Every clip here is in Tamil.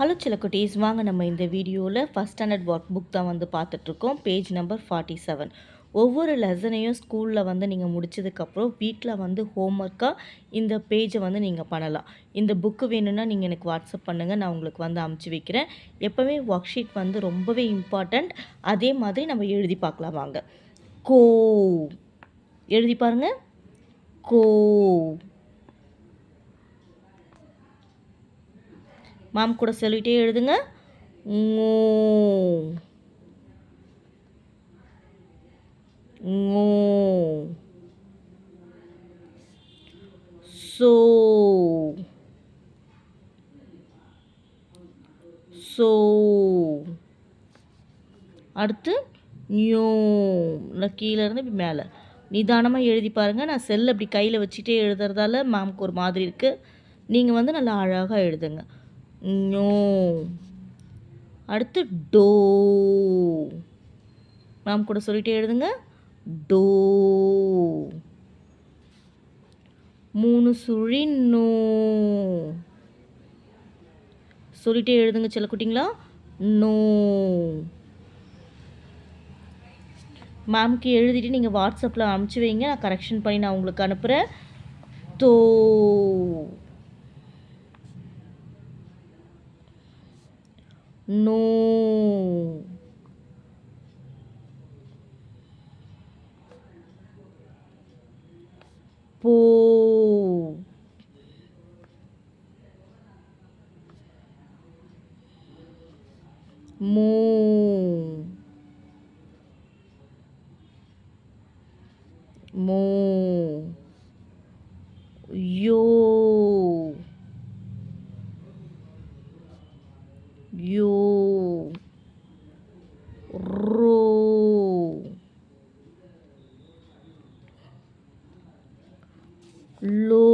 ஹலோ சிலக்குட்டீஸ், வாங்க நம்ம இந்த வீடியோவில் ஃபஸ்ட் ஸ்டாண்டர்ட் ஒர்க் புக் தான் வந்து பார்த்துட்ருக்கோம். Page number 47. ஒவ்வொரு லெசனையும் ஸ்கூலில் வந்து நீங்கள் முடித்ததுக்கப்புறம் வீட்டில் வந்து ஹோம்ஒர்க்காக இந்த பேஜை வந்து நீங்கள் பண்ணலாம். இந்த புக்கு வேணும்னா நீங்கள் எனக்கு வாட்ஸ்அப் பண்ணுங்கள், நான் உங்களுக்கு வந்து அமுச்சு வைக்கிறேன். எப்போவுமே ஒர்க் ஷீட் வந்து ரொம்பவே இம்பார்ட்டண்ட். அதே மாதிரி நம்ம எழுதி பார்க்கலாம் வாங்க. கோ எழுதி பாருங்கள். கோ. மாம் கூட சொல்லிகிட்டே எழுதுங்க. ngô ngô so so. அடுத்து ஞோ. கீழே இருந்து இப்படி மேலே நிதானமாக எழுதி பாருங்கள். நான் செல் அப்படி கையில் வச்சுட்டே எழுதுறதால மேம்க்கு ஒரு மாதிரி இருக்குது. நீங்கள் வந்து நல்லா அழகாக எழுதுங்க. ஞோ. அடுத்து டோ. மேம் கூட சொல்லிகிட்டே எழுதுங்க. டோ. 3 சுழி நோ. சொல்லிகிட்டே எழுதுங்க செல்லக்குட்டிங்களா. நோ. மேம்க்கு எழுதிட்டு நீங்கள் வாட்ஸ்அப்பில் அனுப்பிச்சி வைங்க, நான் கரெக்ஷன் பண்ணி நான் உங்களுக்கு அனுப்புகிறேன். தோ. நோ. போ. மோ. மோ. யோ. யோ. ரோ. லோ.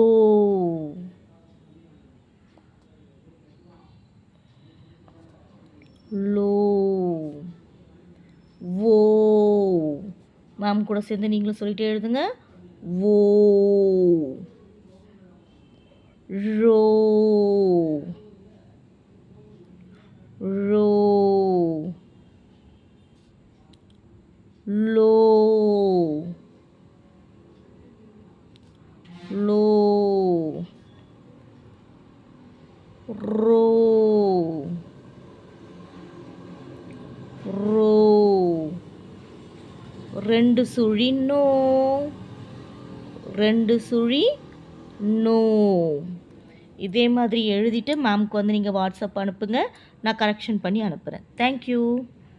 லோ. வோ. மேம் கூட சேர்ந்து நீங்களும் சொல்லிகிட்டே எழுதுங்க. வோ. ரோ. ரோ. லோ. லோ. ரோ. ரோ. 2 சுழி நோ. 2 சுழி நோ. இதே மாதிரி எழுதிட்டு மேம்க்கு வந்து நீங்கள் வாட்ஸ்அப் அனுப்புங்க, நான் கரெக்ஷன் பண்ணி அனுப்புகிறேன். தேங்க்யூ.